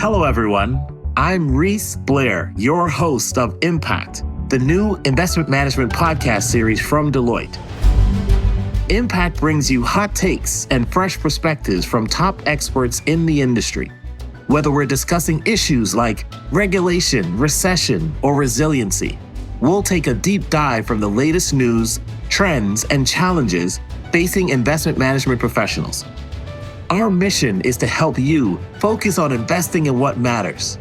Hello, everyone. I'm Reese Blair, your host of Impact, the new investment management podcast series from Deloitte. Impact brings you hot takes and fresh perspectives from top experts in the industry. Whether we're discussing issues like regulation, recession, or resiliency, we'll take a deep dive from the latest news, trends, and challenges facing investment management professionals. Our mission is to help you focus on investing in what matters.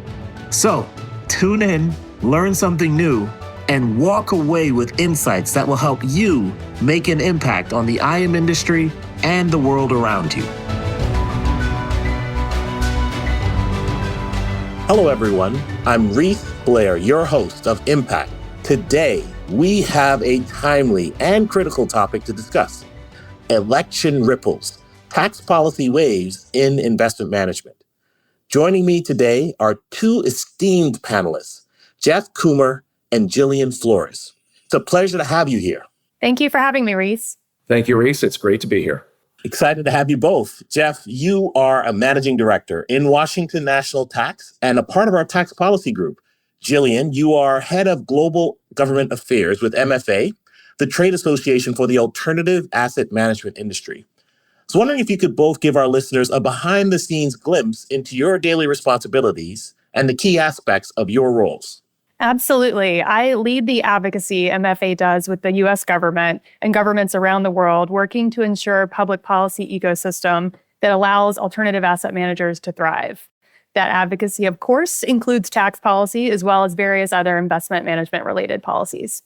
So, tune in, learn something new, and walk away with insights that will help you make an impact on the IM industry and the world around you. Hello, everyone. I'm Reese Blair, your host of Impact. Today, we have a timely and critical topic to discuss: election ripples, tax policy waves in investment management. Joining me today are two esteemed panelists, Jeff Kummer and Jillien Flores. It's a pleasure to have you here. Thank you for having me, Reese. Thank you, Reese. It's great to be here. Excited to have you both. Jeff, you are a managing director in Washington National Tax and a part of our tax policy group. Jillien, you are head of global government affairs with MFA, the trade association for the alternative asset management industry. I was wondering if you could both give our listeners a behind-the-scenes glimpse into your daily responsibilities and the key aspects of your roles. Absolutely. I lead the advocacy MFA does with the U.S. government and governments around the world, working to ensure a public policy ecosystem that allows alternative asset managers to thrive. That advocacy, of course, includes tax policy as well as various other investment management related policies.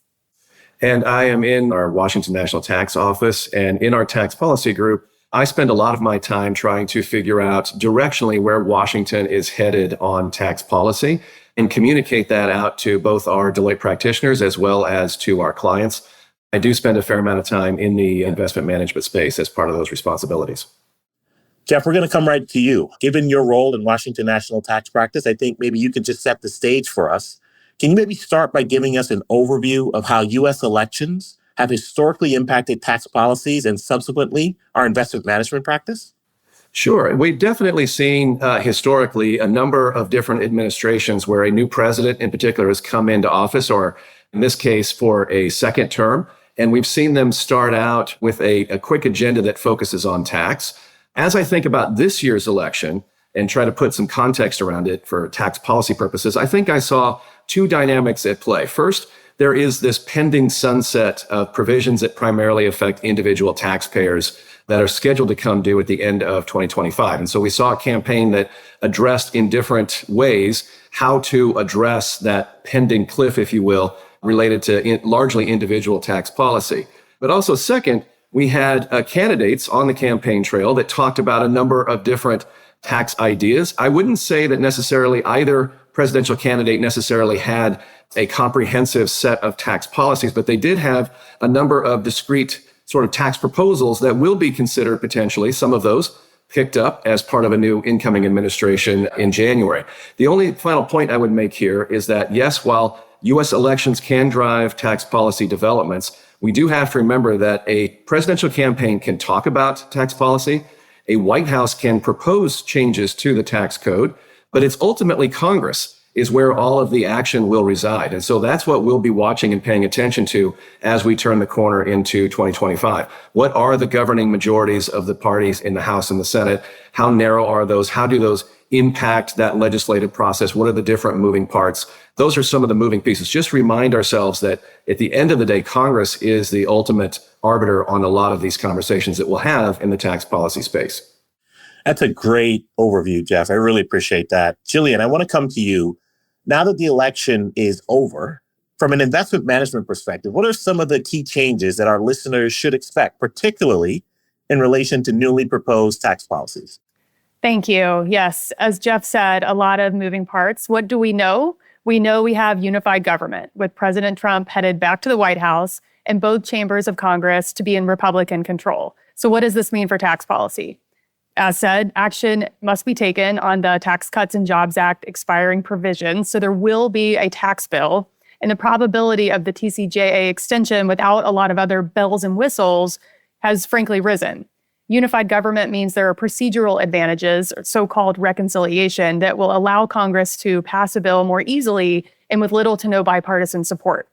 And I am in our Washington National Tax Office, and in our tax policy group, I spend a lot of my time trying to figure out directionally where Washington is headed on tax policy and communicate that out to both our Deloitte practitioners as well as to our clients. I do spend a fair amount of time in the investment management space as part of those responsibilities. Jeff, we're going to come right to you. Given your role in Washington National Tax Practice, I think maybe you could just set the stage for us. Can you maybe start by giving us an overview of how U.S. elections have historically impacted tax policies and subsequently our investment management practice? Sure. We've definitely seen historically a number of different administrations where a new president in particular has come into office, or in this case, for a second term. And we've seen them start out with a quick agenda that focuses on tax. As I think about this year's election and try to put some context around it for tax policy purposes, I think I saw two dynamics at play. First, there is this pending sunset of provisions that primarily affect individual taxpayers that are scheduled to come due at the end of 2025. And so we saw a campaign that addressed in different ways how to address that pending cliff, if you will, related to largely individual tax policy. But also second, we had candidates on the campaign trail that talked about a number of different tax ideas. I wouldn't say that necessarily either presidential candidate necessarily had a comprehensive set of tax policies, but they did have a number of discrete sort of tax proposals that will be considered potentially, some of those picked up as part of a new incoming administration in January. The only final point I would make here is that, yes, while U.S. elections can drive tax policy developments, we do have to remember that a presidential campaign can talk about tax policy, a White House can propose changes to the tax code, but it's ultimately Congress is where all of the action will reside. And so that's what we'll be watching and paying attention to as we turn the corner into 2025. What are the governing majorities of the parties in the House and the Senate? How narrow are those? How do those impact that legislative process? What are the different moving parts? Those are some of the moving pieces. Just remind ourselves that at the end of the day, Congress is the ultimate arbiter on a lot of these conversations that we'll have in the tax policy space. That's a great overview, Jeff. I really appreciate that. Jillien, I want to come to you. Now that the election is over, from an investment management perspective, what are some of the key changes that our listeners should expect, particularly in relation to newly proposed tax policies? Thank you. Yes, as Jeff said, a lot of moving parts. What do we know? We know we have unified government with President Trump headed back to the White House and both chambers of Congress to be in Republican control. So what does this mean for tax policy? As said, action must be taken on the Tax Cuts and Jobs Act expiring provisions. So there will be a tax bill, and the probability of the TCJA extension without a lot of other bells and whistles has frankly risen. Unified government means there are procedural advantages, or so-called reconciliation, that will allow Congress to pass a bill more easily and with little to no bipartisan support.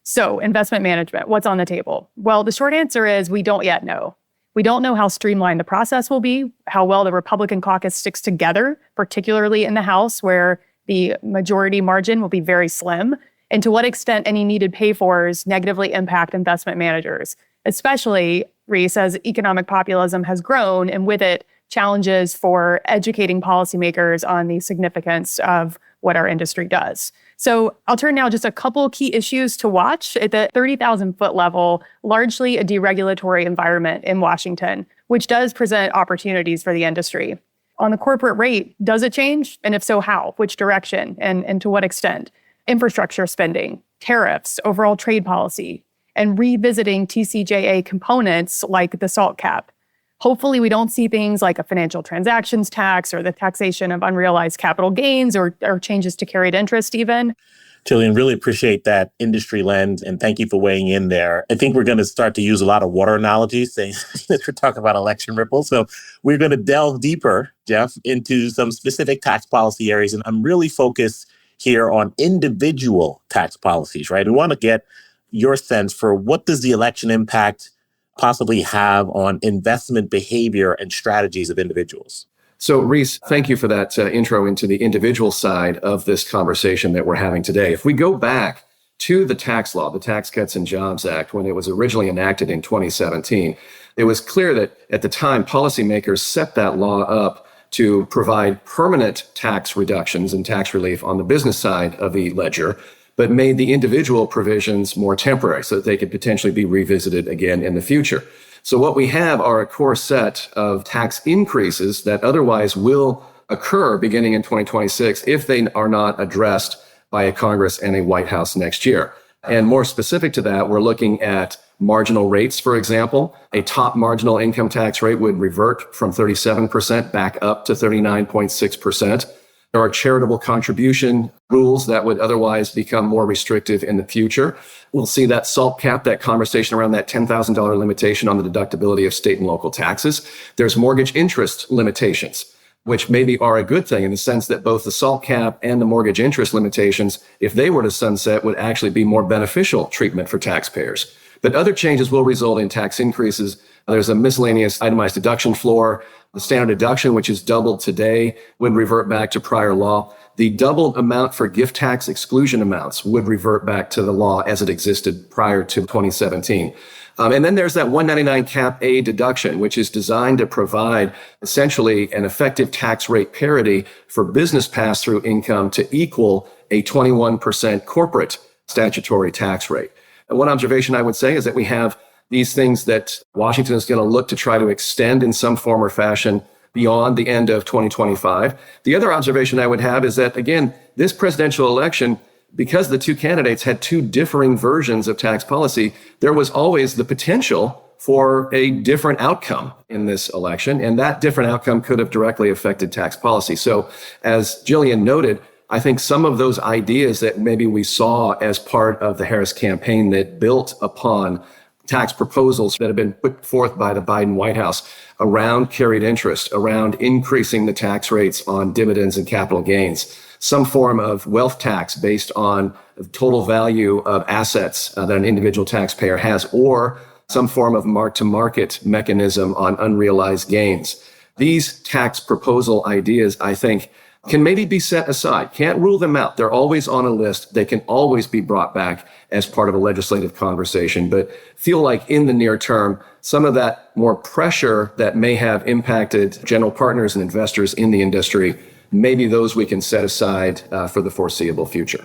So, investment management, what's on the table? Well, the short answer is we don't yet know. We don't know how streamlined the process will be, how well the Republican caucus sticks together, particularly in the House, where the majority margin will be very slim, and to what extent any needed pay-fors negatively impact investment managers, especially, Reese, as economic populism has grown, and with it, challenges for educating policymakers on the significance of what our industry does. So I'll turn now just a couple key issues to watch. At the 30,000-foot level, largely a deregulatory environment in Washington, which does present opportunities for the industry. On the corporate rate, does it change? And if so, how? Which direction? And to what extent? Infrastructure spending, tariffs, overall trade policy, and revisiting TCJA components like the SALT cap. Hopefully, we don't see things like a financial transactions tax or the taxation of unrealized capital gains or changes to carried interest even. Jillien, really appreciate that industry lens, and thank you for weighing in there. I think we're going to start to use a lot of water analogies, saying that we're talking about election ripples. So we're going to delve deeper, Jeff, into some specific tax policy areas, and I'm really focused here on individual tax policies, right? We want to get your sense for what does the election impact possibly have on investment behavior and strategies of individuals? So, Reese, thank you for that intro into the individual side of this conversation that we're having today. If we go back to the tax law, the Tax Cuts and Jobs Act, when it was originally enacted in 2017, it was clear that at the time, policymakers set that law up to provide permanent tax reductions and tax relief on the business side of the ledger, but made the individual provisions more temporary so that they could potentially be revisited again in the future. So what we have are a core set of tax increases that otherwise will occur beginning in 2026 if they are not addressed by a Congress and a White House next year. And more specific to that, we're looking at marginal rates, for example. A top marginal income tax rate would revert from 37% back up to 39.6%. There are charitable contribution rules that would otherwise become more restrictive in the future. We'll see that SALT cap, that conversation around that $10,000 limitation on the deductibility of state and local taxes. There's mortgage interest limitations, which maybe are a good thing in the sense that both the SALT cap and the mortgage interest limitations, if they were to sunset, would actually be more beneficial treatment for taxpayers. But other changes will result in tax increases. There's a miscellaneous itemized deduction floor. The standard deduction, which is doubled today, would revert back to prior law. The doubled amount for gift tax exclusion amounts would revert back to the law as it existed prior to 2017. And then there's that 199 cap A deduction, which is designed to provide essentially an effective tax rate parity for business pass-through income to equal a 21% corporate statutory tax rate. And one observation I would say is that we have these things that Washington is going to look to try to extend in some form or fashion beyond the end of 2025. The other observation I would have is that, again, this presidential election, because the two candidates had two differing versions of tax policy, there was always the potential for a different outcome in this election. And that different outcome could have directly affected tax policy. So as Jillien noted, I think some of those ideas that maybe we saw as part of the Harris campaign that built upon tax proposals that have been put forth by the Biden White House around carried interest, around increasing the tax rates on dividends and capital gains, some form of wealth tax based on the total value of assets that an individual taxpayer has, or some form of mark-to-market mechanism on unrealized gains. These tax proposal ideas, I think, can maybe be set aside. Can't rule them out. They're always on a list. They can always be brought back as part of a legislative conversation, but feel like in the near term, some of that more pressure that may have impacted general partners and investors in the industry, maybe those we can set aside for the foreseeable future.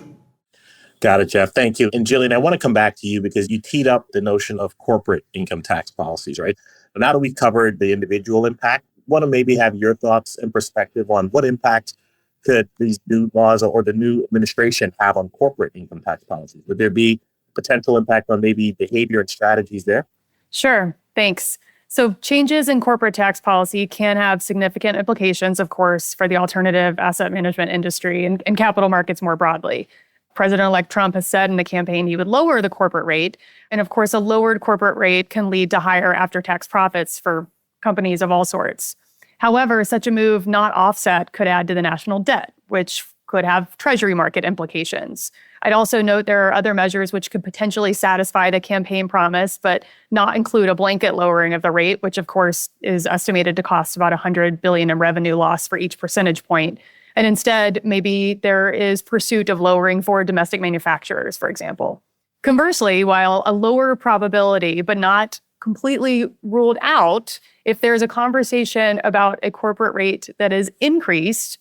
Got it, Jeff. Thank you. And Jillien, I want to come back to you because you teed up the notion of corporate income tax policies, right? Now that we've covered the individual impact, I want to maybe have your thoughts and perspective on what impact could these new laws or the new administration have on corporate income tax policies? Would there be potential impact on maybe behavior and strategies there? Sure. Thanks. So changes in corporate tax policy can have significant implications, of course, for the alternative asset management industry and capital markets more broadly. President-elect Trump has said in the campaign he would lower the corporate rate. And of course, a lowered corporate rate can lead to higher after-tax profits for companies of all sorts. However, such a move not offset could add to the national debt, which could have treasury market implications. I'd also note there are other measures which could potentially satisfy the campaign promise, but not include a blanket lowering of the rate, which of course is estimated to cost about $100 billion in revenue loss for each percentage point. And instead, maybe there is pursuit of lowering for domestic manufacturers, for example. Conversely, while a lower probability, but not completely ruled out, if there's a conversation about a corporate rate that is increased,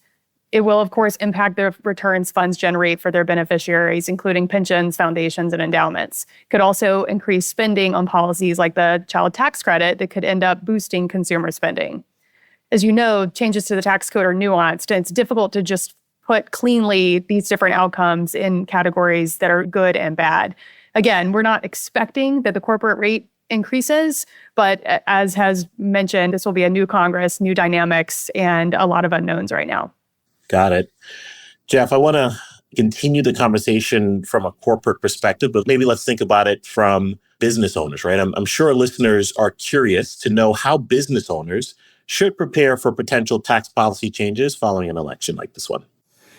it will, of course, impact the returns funds generate for their beneficiaries, including pensions, foundations, and endowments. It could also increase spending on policies like the child tax credit that could end up boosting consumer spending. As you know, changes to the tax code are nuanced, and it's difficult to just put cleanly these different outcomes in categories that are good and bad. Again, we're not expecting that the corporate rate increases, but as has mentioned, this will be a new Congress, new dynamics, and a lot of unknowns right now. Got it. Jeff, I want to continue the conversation from a corporate perspective, but maybe let's think about it from business owners, right? I'm sure listeners are curious to know how business owners should prepare for potential tax policy changes following an election like this one.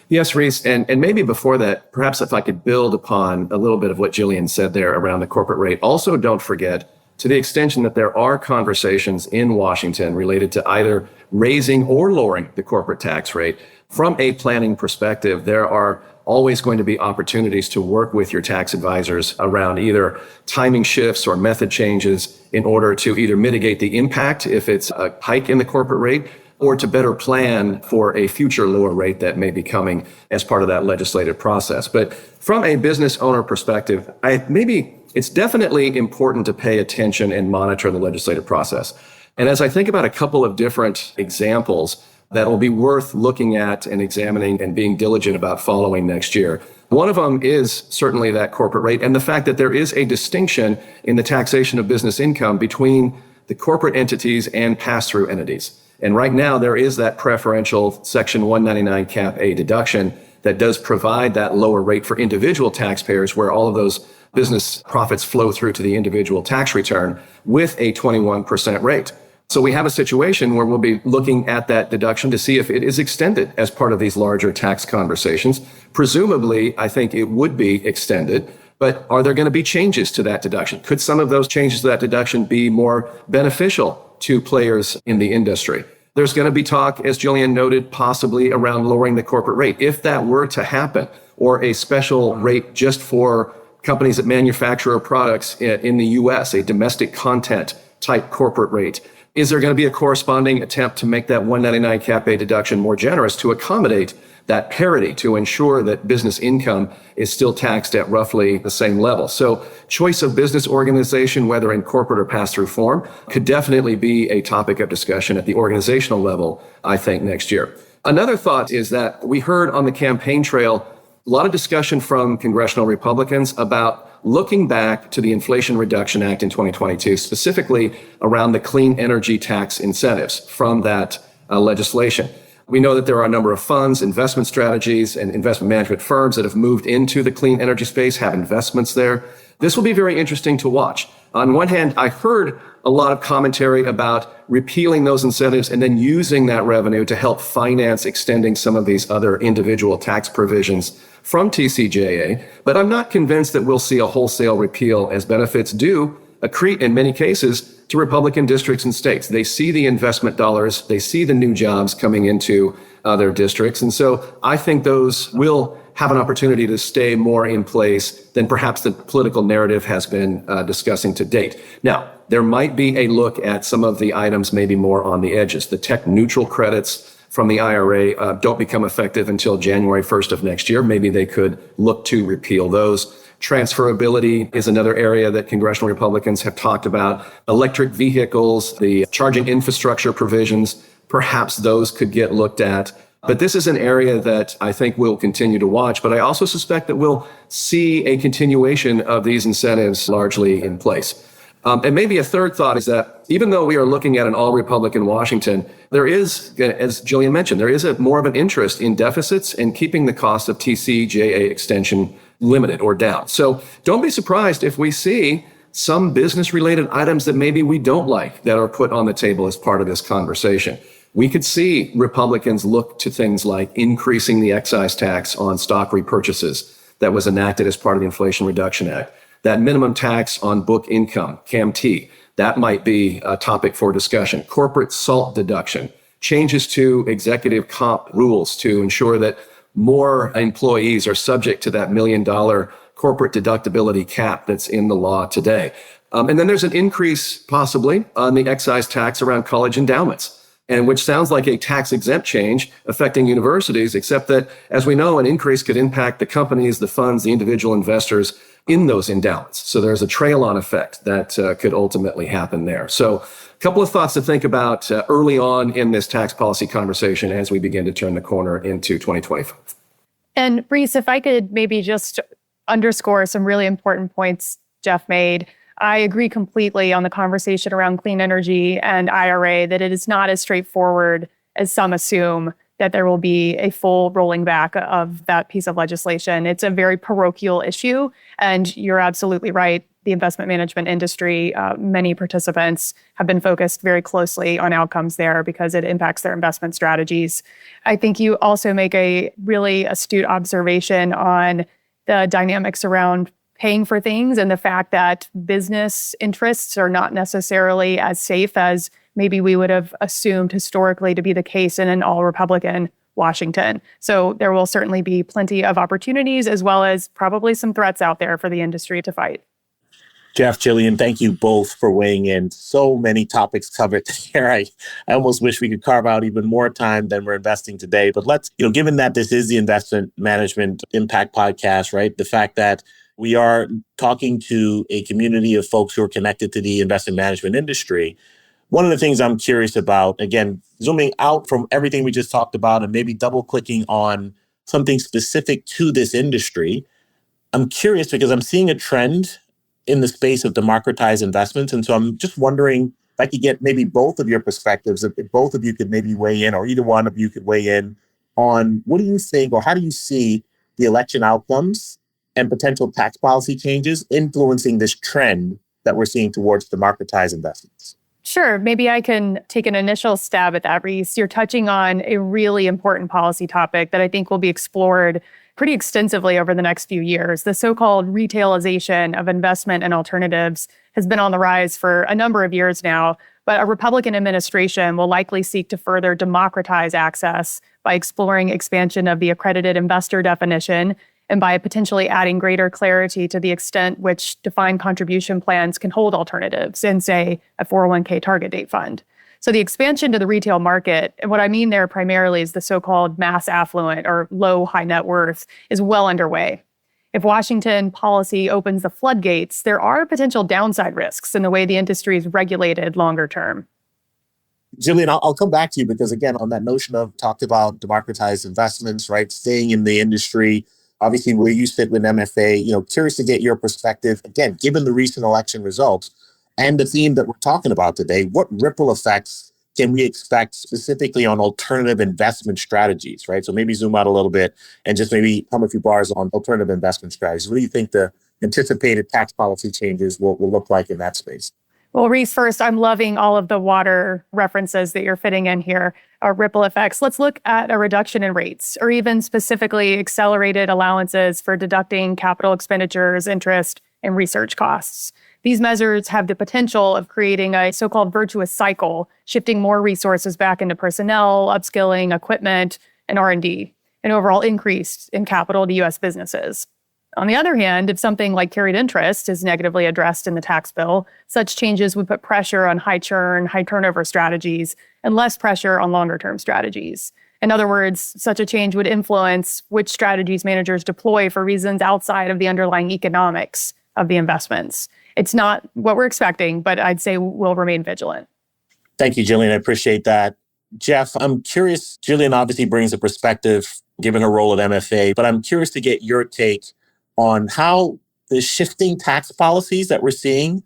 Yes, Reese. And maybe before that, perhaps if I could build upon a little bit of what Jillien said there around the corporate rate. Also, don't forget, to the extension that there are conversations in Washington related to either raising or lowering the corporate tax rate, from a planning perspective, there are always going to be opportunities to work with your tax advisors around either timing shifts or method changes in order to either mitigate the impact if it's a hike in the corporate rate, or to better plan for a future lower rate that may be coming as part of that legislative process. But from a business owner perspective, it's definitely important to pay attention and monitor the legislative process. And as I think about a couple of different examples that will be worth looking at and examining and being diligent about following next year, one of them is certainly that corporate rate and the fact that there is a distinction in the taxation of business income between the corporate entities and pass-through entities. And right now, there is that preferential Section 199 Cap A deduction that does provide that lower rate for individual taxpayers, where all of those business profits flow through to the individual tax return with a 21% rate. So we have a situation where we'll be looking at that deduction to see if it is extended as part of these larger tax conversations. Presumably, I think it would be extended, but are there going to be changes to that deduction? Could some of those changes to that deduction be more beneficial to players in the industry? There's going to be talk, as Jillien noted, possibly around lowering the corporate rate. If that were to happen, or a special rate just for companies that manufacture products in the U.S., a domestic content type corporate rate, is there going to be a corresponding attempt to make that 199 Cap A deduction more generous to accommodate that parity, to ensure that business income is still taxed at roughly the same level? So choice of business organization, whether in corporate or pass-through form, could definitely be a topic of discussion at the organizational level, I think, next year. Another thought is that we heard on the campaign trail a lot of discussion from congressional Republicans about looking back to the Inflation Reduction Act in 2022, specifically around the clean energy tax incentives from that legislation. We know that there are a number of funds, investment strategies, and investment management firms that have moved into the clean energy space, have investments there. This will be very interesting to watch. On one hand, I heard a lot of commentary about repealing those incentives and then using that revenue to help finance extending some of these other individual tax provisions from TCJA. But I'm not convinced that we'll see a wholesale repeal, as benefits do accrete in many cases to Republican districts and states. They see the investment dollars, they see the new jobs coming into their districts. And so I think those will have an opportunity to stay more in place than perhaps the political narrative has been discussing to date. Now, there might be a look at some of the items maybe more on the edges. The tech neutral credits from the IRA don't become effective until January 1st of next year. Maybe they could look to repeal those. Transferability is another area that congressional Republicans have talked about. Electric vehicles, the charging infrastructure provisions, perhaps those could get looked at. But this is an area that I think we'll continue to watch. But I also suspect that we'll see a continuation of these incentives largely in place. And maybe a third thought is that even though we are looking at an all-Republican Washington, there is, as Jillien mentioned, there is more of an interest in deficits and keeping the cost of TCJA extension limited or down. So don't be surprised if we see some business-related items that maybe we don't like that are put on the table as part of this conversation. We could see Republicans look to things like increasing the excise tax on stock repurchases that was enacted as part of the Inflation Reduction Act. That minimum tax on book income, CAMT, that might be a topic for discussion. Corporate SALT deduction, changes to executive comp rules to ensure that more employees are subject to that $1 million corporate deductibility cap that's in the law today. And then there's an increase possibly on the excise tax around college endowments, and which sounds like a tax exempt change affecting universities, except that, as we know, an increase could impact the companies, the funds, the individual investors in those endowments. So there's a trail-on effect that could ultimately happen there. So a couple of thoughts to think about early on in this tax policy conversation as we begin to turn the corner into 2025. And Reese, if I could maybe just underscore some really important points Jeff made. I agree completely on the conversation around clean energy and IRA, that it is not as straightforward as some assume that there will be a full rolling back of that piece of legislation. It's a very parochial issue, and you're absolutely right. The investment management industry, many participants have been focused very closely on outcomes there because it impacts their investment strategies. I think you also make a really astute observation on the dynamics around paying for things and the fact that business interests are not necessarily as safe as maybe we would have assumed historically to be the case in an all-Republican Washington. So there will certainly be plenty of opportunities as well as probably some threats out there for the industry to fight. Jeff, Jillien, thank you both for weighing in. So many topics covered there. I almost wish we could carve out even more time than we're investing today. But let's, given that this is the Investment Management Impact Podcast, right? The fact that we are talking to a community of folks who are connected to the investment management industry. One of the things I'm curious about, again, zooming out from everything we just talked about and maybe double clicking on something specific to this industry, I'm curious because I'm seeing a trend in the space of democratized investments. And so I'm just wondering if I could get maybe both of your perspectives, if both of you could maybe weigh in, or either one of you could weigh in on what do you think, or how do you see the election outcomes and potential tax policy changes influencing this trend that we're seeing towards democratized investments? Sure. Maybe I can take an initial stab at that, Reese. You're touching on a really important policy topic that I think will be explored pretty extensively over the next few years. The so-called retailization of investment and alternatives has been on the rise for a number of years now, but a Republican administration will likely seek to further democratize access by exploring expansion of the accredited investor definition and by potentially adding greater clarity to the extent which defined contribution plans can hold alternatives in, say, a 401k target date fund. So the expansion to the retail market, and what I mean there primarily is the so-called mass affluent or low high net worth, is well underway. If Washington policy opens the floodgates, there are potential downside risks in the way the industry is regulated longer term. Jillien, I'll come back to you because, again, on that notion of talked about democratized investments, right, staying in the industry, obviously where you sit with MFA, curious to get your perspective, again, given the recent election results and the theme that we're talking about today, what ripple effects can we expect specifically on alternative investment strategies, right? So maybe zoom out a little bit and just maybe come a few bars on alternative investment strategies. What do you think the anticipated tax policy changes will look like in that space? Well, Reese, first, I'm loving all of the water references that you're fitting in here, ripple effects. Let's look at a reduction in rates, or even specifically accelerated allowances for deducting capital expenditures, interest, and research costs. These measures have the potential of creating a so-called virtuous cycle, shifting more resources back into personnel, upskilling, equipment, and R&D, an overall increase in capital to U.S. businesses. On the other hand, if something like carried interest is negatively addressed in the tax bill, such changes would put pressure on high churn, high turnover strategies, and less pressure on longer term strategies. In other words, such a change would influence which strategies managers deploy for reasons outside of the underlying economics of the investments. It's not what we're expecting, but I'd say we'll remain vigilant. Thank you, Jillien. I appreciate that. Jeff, I'm curious, Jillien obviously brings a perspective given her role at MFA, but I'm curious to get your take on how the shifting tax policies that we're seeing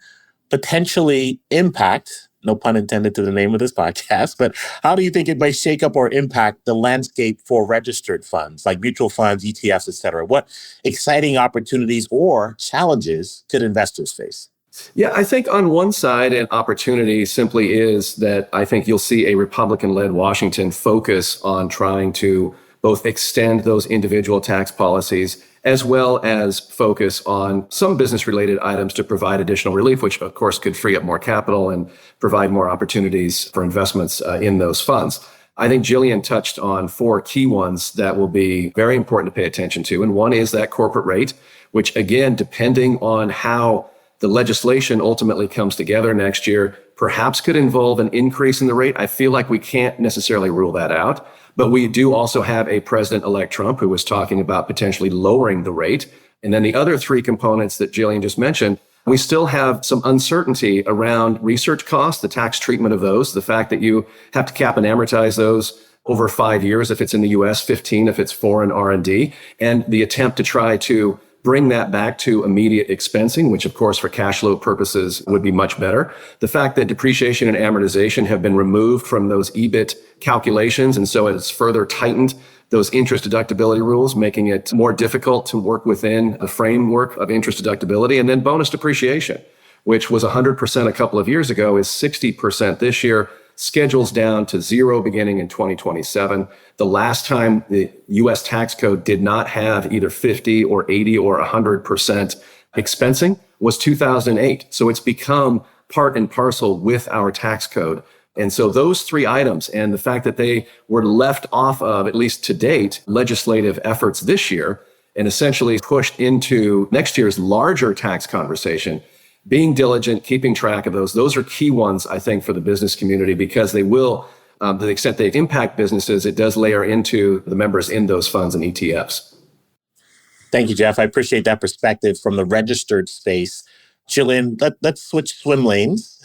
potentially impact, no pun intended to the name of this podcast, but how do you think it might shake up or impact the landscape for registered funds like mutual funds, ETFs, et cetera? What exciting opportunities or challenges could investors face? Yeah, I think on one side, an opportunity simply is that I think you'll see a Republican-led Washington focus on trying to both extend those individual tax policies as well as focus on some business-related items to provide additional relief, which of course could free up more capital and provide more opportunities for investments in those funds. I think Jillien touched on 4 key ones that will be very important to pay attention to. And one is that corporate rate, which again, depending on how the legislation ultimately comes together next year, perhaps could involve an increase in the rate. I feel like we can't necessarily rule that out. But we do also have a President-elect Trump who was talking about potentially lowering the rate. And then the other 3 components that Jillien just mentioned, we still have some uncertainty around research costs, the tax treatment of those, the fact that you have to cap and amortize those over 5 years if it's in the US, 15 if it's foreign R&D, and the attempt to try to bring that back to immediate expensing, which of course for cash flow purposes would be much better. The fact that depreciation and amortization have been removed from those EBIT calculations, and so it's further tightened those interest deductibility rules, making it more difficult to work within the framework of interest deductibility. And then bonus depreciation, which was 100% a couple of years ago, is 60% this year, schedules down to 0 beginning in 2027. The last time the U.S. tax code did not have either 50 or 80 or 100% expensing was 2008. So it's become part and parcel with our tax code. And so those 3 items and the fact that they were left off of, at least to date, legislative efforts this year and essentially pushed into next year's larger tax conversation, being diligent, keeping track of those are key ones, I think, for the business community, because they will, to the extent they impact businesses, it does layer into the members in those funds and ETFs. Thank you, Jeff. I appreciate that perspective from the registered space. Jillien, let's switch swim lanes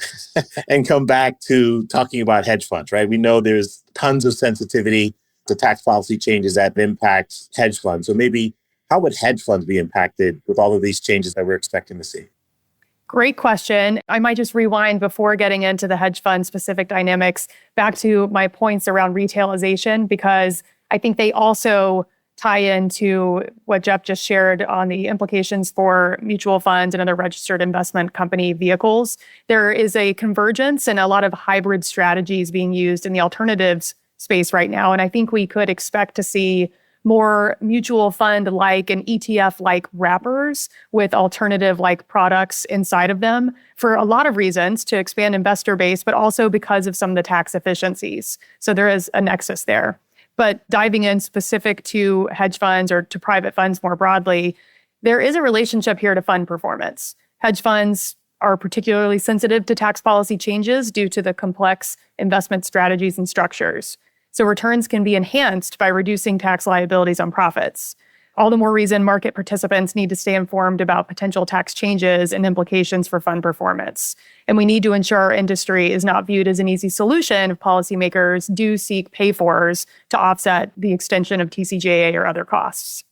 and come back to talking about hedge funds, right? We know there's tons of sensitivity to tax policy changes that impact hedge funds. So maybe how would hedge funds be impacted with all of these changes that we're expecting to see? Great question. I might just rewind before getting into the hedge fund specific dynamics back to my points around retailization, because I think they also tie into what Jeff just shared on the implications for mutual funds and other registered investment company vehicles. There is a convergence and a lot of hybrid strategies being used in the alternatives space right now. And I think we could expect to see more mutual fund-like and ETF-like wrappers with alternative-like products inside of them for a lot of reasons, to expand investor base, but also because of some of the tax efficiencies. So there is a nexus there. But diving in specific to hedge funds or to private funds more broadly, there is a relationship here to fund performance. Hedge funds are particularly sensitive to tax policy changes due to the complex investment strategies and structures. So returns can be enhanced by reducing tax liabilities on profits. All the more reason market participants need to stay informed about potential tax changes and implications for fund performance. And we need to ensure our industry is not viewed as an easy solution if policymakers do seek pay-fors to offset the extension of TCJA or other costs.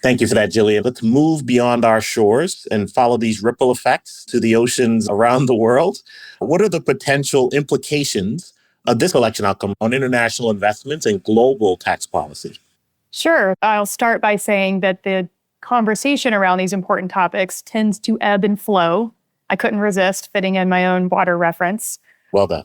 Thank you for that, Jillien. Let's move beyond our shores and follow these ripple effects to the oceans around the world. What are the potential implications of this election outcome on international investments and global tax policy? Sure. I'll start by saying that the conversation around these important topics tends to ebb and flow. I couldn't resist fitting in my own water reference. Well done.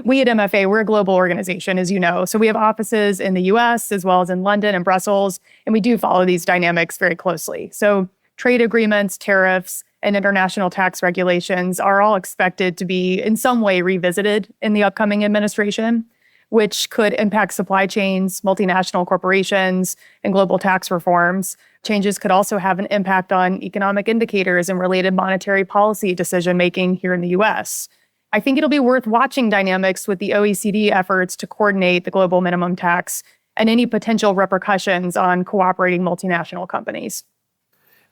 We at MFA, we're a global organization, as you know. So we have offices in the US as well as in London and Brussels, and we do follow these dynamics very closely. So trade agreements, tariffs, and international tax regulations are all expected to be in some way revisited in the upcoming administration, which could impact supply chains, multinational corporations, and global tax reforms. Changes could also have an impact on economic indicators and related monetary policy decision-making here in the US. I think it'll be worth watching dynamics with the OECD efforts to coordinate the global minimum tax and any potential repercussions on cooperating multinational companies.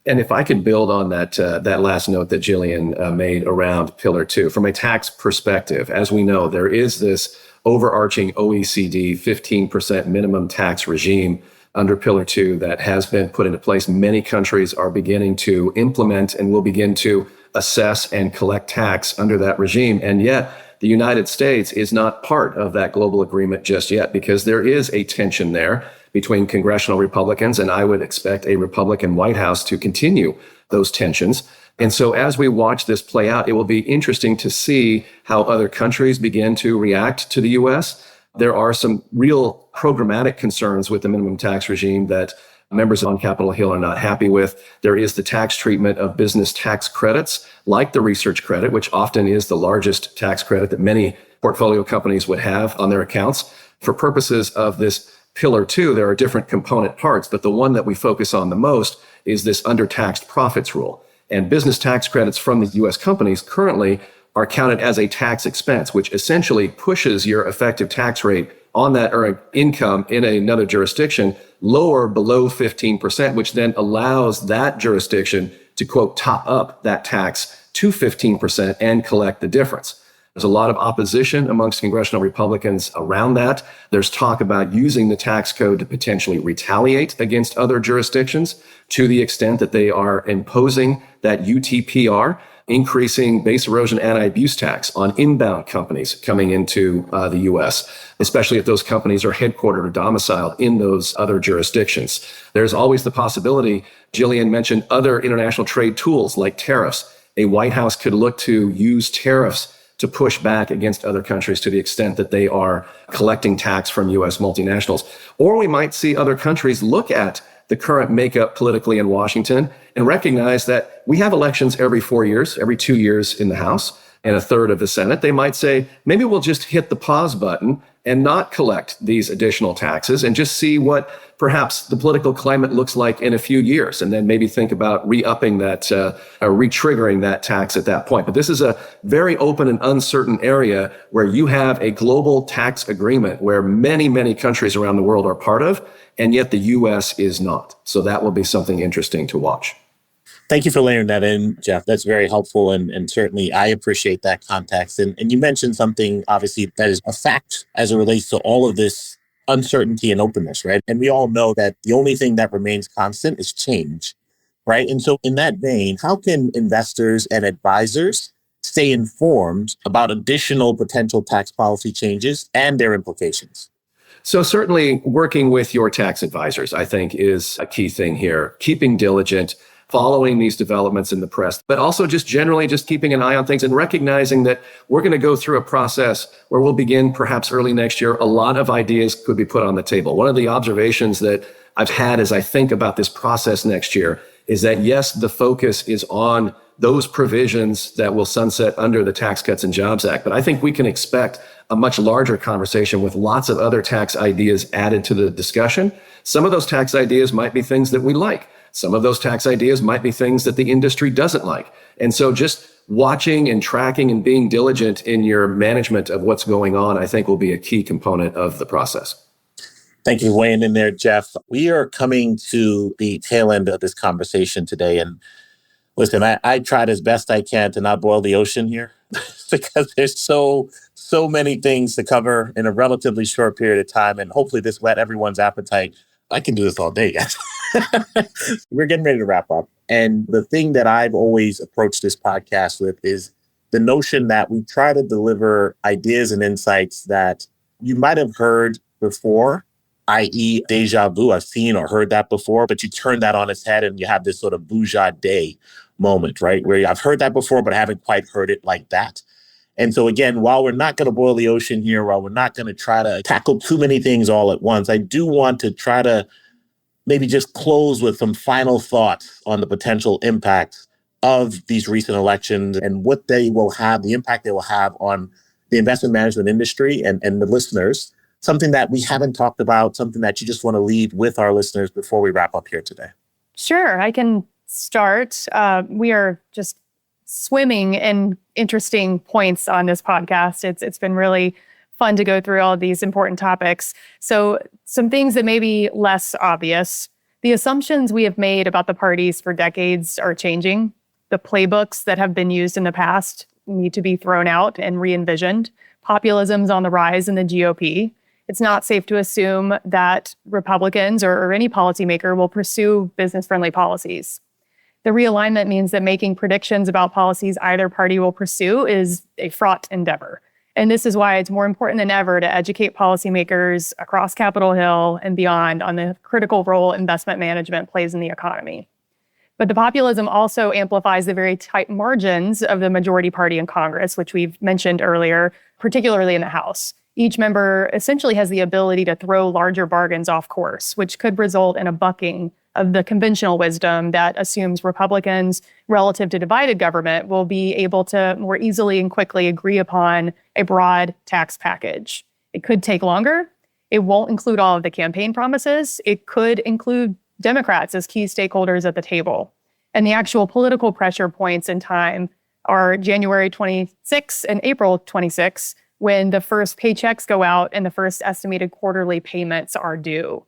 And if I could build on that last note that Jillien made around Pillar 2, from a tax perspective, as we know, there is this overarching OECD 15% minimum tax regime under Pillar 2 that has been put into place. Many countries are beginning to implement and will begin to assess and collect tax under that regime. And yet the United States is not part of that global agreement just yet, because there is a tension there between congressional Republicans, and I would expect a Republican White House to continue those tensions. And so as we watch this play out, it will be interesting to see how other countries begin to react to the U.S. There are some real programmatic concerns with the minimum tax regime that members on Capitol Hill are not happy with. There is the tax treatment of business tax credits, like the research credit, which often is the largest tax credit that many portfolio companies would have on their accounts. For purposes of this Pillar 2, there are different component parts, but the one that we focus on the most is this undertaxed profits rule. And business tax credits from the U.S. companies currently are counted as a tax expense, which essentially pushes your effective tax rate on that earned income in another jurisdiction lower below 15%, which then allows that jurisdiction to, quote, top up that tax to 15% and collect the difference. There's a lot of opposition amongst congressional Republicans around that. There's talk about using the tax code to potentially retaliate against other jurisdictions to the extent that they are imposing that UTPR, increasing base erosion anti-abuse tax on inbound companies coming into the U.S., especially if those companies are headquartered or domiciled in those other jurisdictions. There's always the possibility, Jillien mentioned other international trade tools like tariffs. A White House could look to use tariffs to push back against other countries to the extent that they are collecting tax from U.S. multinationals. Or we might see other countries look at the current makeup politically in Washington and recognize that we have elections every 4 years, every 2 years in the House and a third of the Senate. They might say, maybe we'll just hit the pause button and not collect these additional taxes and just see what perhaps the political climate looks like in a few years, and then maybe think about re-upping that or re-triggering that tax at that point. But this is a very open and uncertain area where you have a global tax agreement where many, many countries around the world are part of, and yet the U.S. is not. So that will be something interesting to watch. Thank you for layering that in, Jeff. That's very helpful. And certainly I appreciate that context. And you mentioned something, obviously, that is a fact as it relates to all of this uncertainty and openness, right? And we all know that the only thing that remains constant is change, right? And so in that vein, how can investors and advisors stay informed about additional potential tax policy changes and their implications? So certainly working with your tax advisors, I think, is a key thing here. Keeping diligent, following these developments in the press, but also just generally just keeping an eye on things and recognizing that we're going to go through a process where we'll begin perhaps early next year. A lot of ideas could be put on the table. One of the observations that I've had as I think about this process next year is that, yes, the focus is on those provisions that will sunset under the Tax Cuts and Jobs Act. But I think we can expect a much larger conversation with lots of other tax ideas added to the discussion. Some of those tax ideas might be things that we like. Some of those tax ideas might be things that the industry doesn't like. And so just watching and tracking and being diligent in your management of what's going on, I think, will be a key component of the process. Thank you for weighing in there, Jeff. We are coming to the tail end of this conversation today. And listen, I tried as best I can to not boil the ocean here because there's so many things to cover in a relatively short period of time. And hopefully this whet everyone's appetite. I can do this all day, guys. We're getting ready to wrap up. And the thing that I've always approached this podcast with is the notion that we try to deliver ideas and insights that you might have heard before, i.e. deja vu. I've seen or heard that before, but you turn that on its head and you have this sort of bourgeois day moment, right? Where I've heard that before, but I haven't quite heard it like that. And so again, while we're not going to boil the ocean here, while we're not going to try to tackle too many things all at once, I do want to try to maybe just close with some final thoughts on the potential impact of these recent elections and what they will have, the impact they will have on the investment management industry and the listeners. Something that we haven't talked about, something that you just want to leave with our listeners before we wrap up here today. Sure, I can start. We are just swimming in interesting points on this podcast. It's been really fun to go through all of these important topics. So some things that may be less obvious. The assumptions we have made about the parties for decades are changing. The playbooks that have been used in the past need to be thrown out and re-envisioned. Populism's on the rise in the GOP. It's not safe to assume that Republicans or any policymaker will pursue business-friendly policies. The realignment means that making predictions about policies either party will pursue is a fraught endeavor. And this is why it's more important than ever to educate policymakers across Capitol Hill and beyond on the critical role investment management plays in the economy. But the populism also amplifies the very tight margins of the majority party in Congress, which we've mentioned earlier, particularly in the House. Each member essentially has the ability to throw larger bargains off course, which could result in a bucking of the conventional wisdom that assumes Republicans, relative to divided government, will be able to more easily and quickly agree upon a broad tax package. It could take longer. It won't include all of the campaign promises. It could include Democrats as key stakeholders at the table. And the actual political pressure points in time are January 26 and April 26, when the first paychecks go out and the first estimated quarterly payments are due.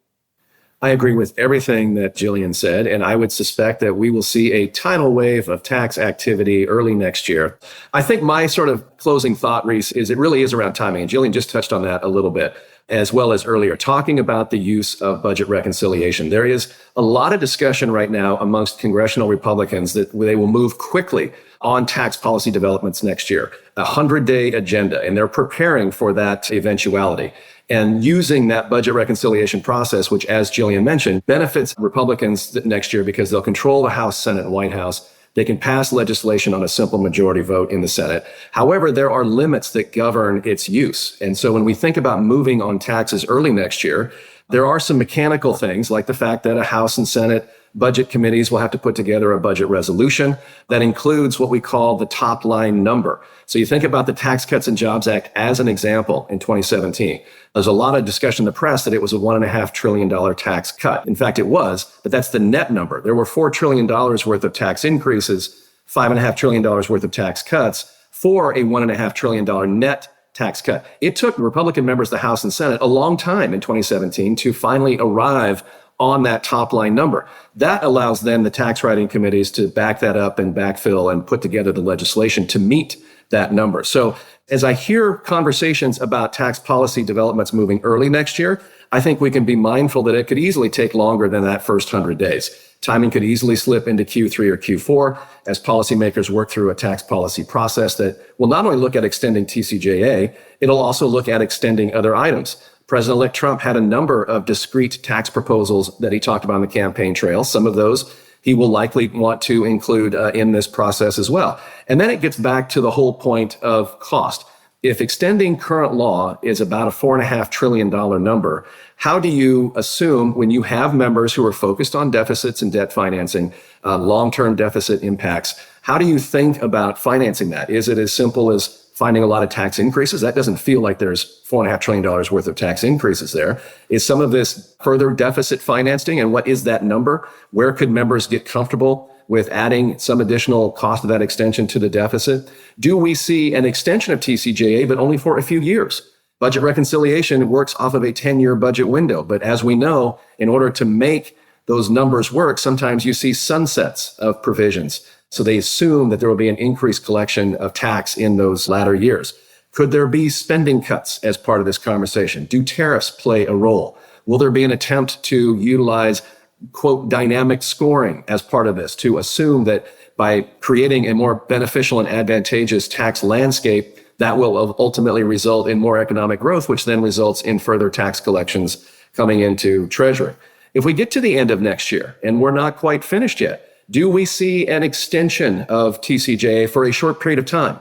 I agree with everything that Jillien said, and I would suspect that we will see a tidal wave of tax activity early next year. I think my sort of closing thought, Reese, is it really is around timing, and Jillien just touched on that a little bit, as well as earlier, talking about the use of budget reconciliation. There is a lot of discussion right now amongst congressional Republicans that they will move quickly on tax policy developments next year, a 100-day agenda, and they're preparing for that eventuality. And using that budget reconciliation process, which, as Jillien mentioned, benefits Republicans next year because they'll control the House, Senate, and White House. They can pass legislation on a simple majority vote in the Senate. However, there are limits that govern its use. And so when we think about moving on taxes early next year, there are some mechanical things like the fact that a House and Senate budget committees will have to put together a budget resolution that includes what we call the top line number. So you think about the Tax Cuts and Jobs Act as an example in 2017. There's a lot of discussion in the press that it was a $1.5 trillion tax cut. In fact, it was, but that's the net number. There were $4 trillion worth of tax increases, $5.5 trillion worth of tax cuts for a $1.5 trillion net tax cut. It took Republican members of the House and Senate a long time in 2017 to finally arrive on that top line number. That allows then the tax writing committees to back that up and backfill and put together the legislation to meet that number. So as I hear conversations about tax policy developments moving early next year, I think we can be mindful that it could easily take longer than that first 100 days. Timing could easily slip into Q3 or Q4 as policymakers work through a tax policy process that will not only look at extending TCJA, it'll also look at extending other items. President-elect Trump had a number of discrete tax proposals that he talked about on the campaign trail. Some of those he will likely want to include in this process as well. And then it gets back to the whole point of cost. If extending current law is about a $4.5 trillion number, how do you assume when you have members who are focused on deficits and debt financing, long-term deficit impacts, how do you think about financing that? Is it as simple as finding a lot of tax increases? That doesn't feel like there's $4.5 trillion worth of tax increases there. Is some of this further deficit financing? And what is that number? Where could members get comfortable with adding some additional cost of that extension to the deficit? Do we see an extension of TCJA, but only for a few years? Budget reconciliation works off of a 10-year budget window. But as we know, in order to make those numbers work, sometimes you see sunsets of provisions. So they assume that there will be an increased collection of tax in those latter years. Could there be spending cuts as part of this conversation? Do tariffs play a role? Will there be an attempt to utilize, quote, dynamic scoring as part of this, to assume that by creating a more beneficial and advantageous tax landscape, that will ultimately result in more economic growth, which then results in further tax collections coming into Treasury? If we get to the end of next year and we're not quite finished yet, do we see an extension of TCJA for a short period of time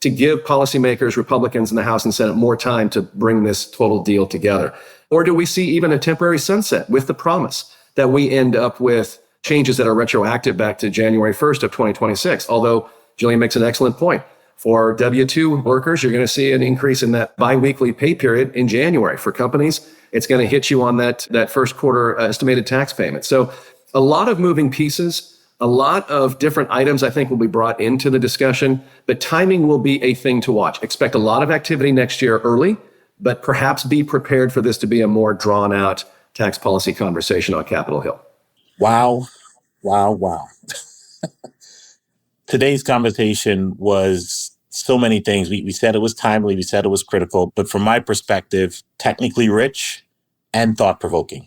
to give policymakers, Republicans in the House and Senate, more time to bring this total deal together? Or do we see even a temporary sunset with the promise that we end up with changes that are retroactive back to January 1st of 2026? Although Jillien makes an excellent point. For W-2 workers, you're going to see an increase in that biweekly pay period in January. For companies, it's going to hit you on that first quarter estimated tax payment. So a lot of moving pieces. A lot of different items, I think, will be brought into the discussion, but timing will be a thing to watch. Expect a lot of activity next year early, but perhaps be prepared for this to be a more drawn out tax policy conversation on Capitol Hill. Wow. Today's conversation was so many things. We said it was timely, we said it was critical, but from my perspective, technically rich and thought-provoking.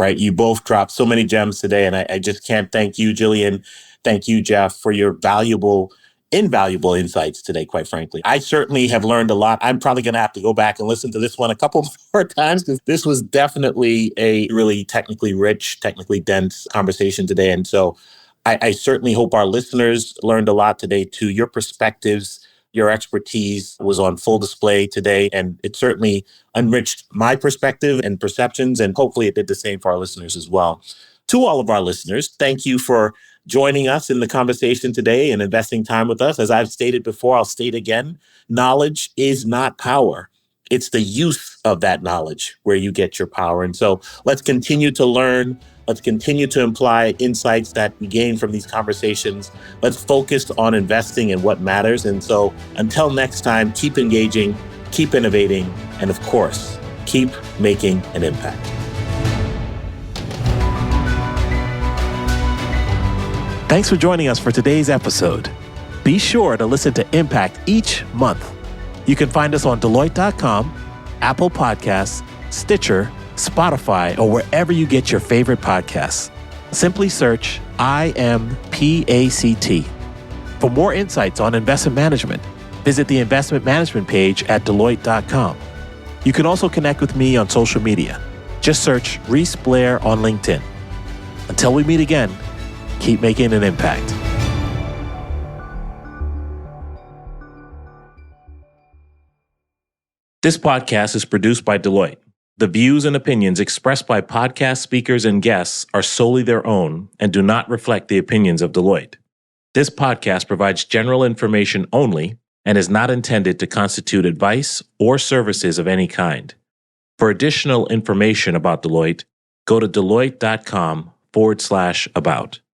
Right? You both dropped so many gems today, and I just can't thank you, Jillien. Thank you, Jeff, for your valuable invaluable insights today, quite frankly. I certainly have learned a lot. I'm probably going to have to go back and listen to this one a couple more times because this was definitely a really technically rich, technically dense conversation today. And so I certainly hope our listeners learned a lot today too. Your perspectives, your expertise was on full display today, and it certainly enriched my perspective and perceptions, and hopefully it did the same for our listeners as well. To all of our listeners, thank you for joining us in the conversation today and investing time with us. As I've stated before, I'll state again, knowledge is not power. It's the use of that knowledge where you get your power. And so let's continue to learn. Let's continue to apply insights that we gain from these conversations. Let's focus on investing in what matters. And so until next time, keep engaging, keep innovating, and of course, keep making an impact. Thanks for joining us for today's episode. Be sure to listen to Impact each month. You can find us on Deloitte.com, Apple Podcasts, Stitcher, Spotify, or wherever you get your favorite podcasts. Simply search IMPACT. For more insights on investment management, visit the investment management page at Deloitte.com. You can also connect with me on social media. Just search Reese Blair on LinkedIn. Until we meet again, keep making an impact. This podcast is produced by Deloitte. The views and opinions expressed by podcast speakers and guests are solely their own and do not reflect the opinions of Deloitte. This podcast provides general information only and is not intended to constitute advice or services of any kind. For additional information about Deloitte, go to Deloitte.com/about.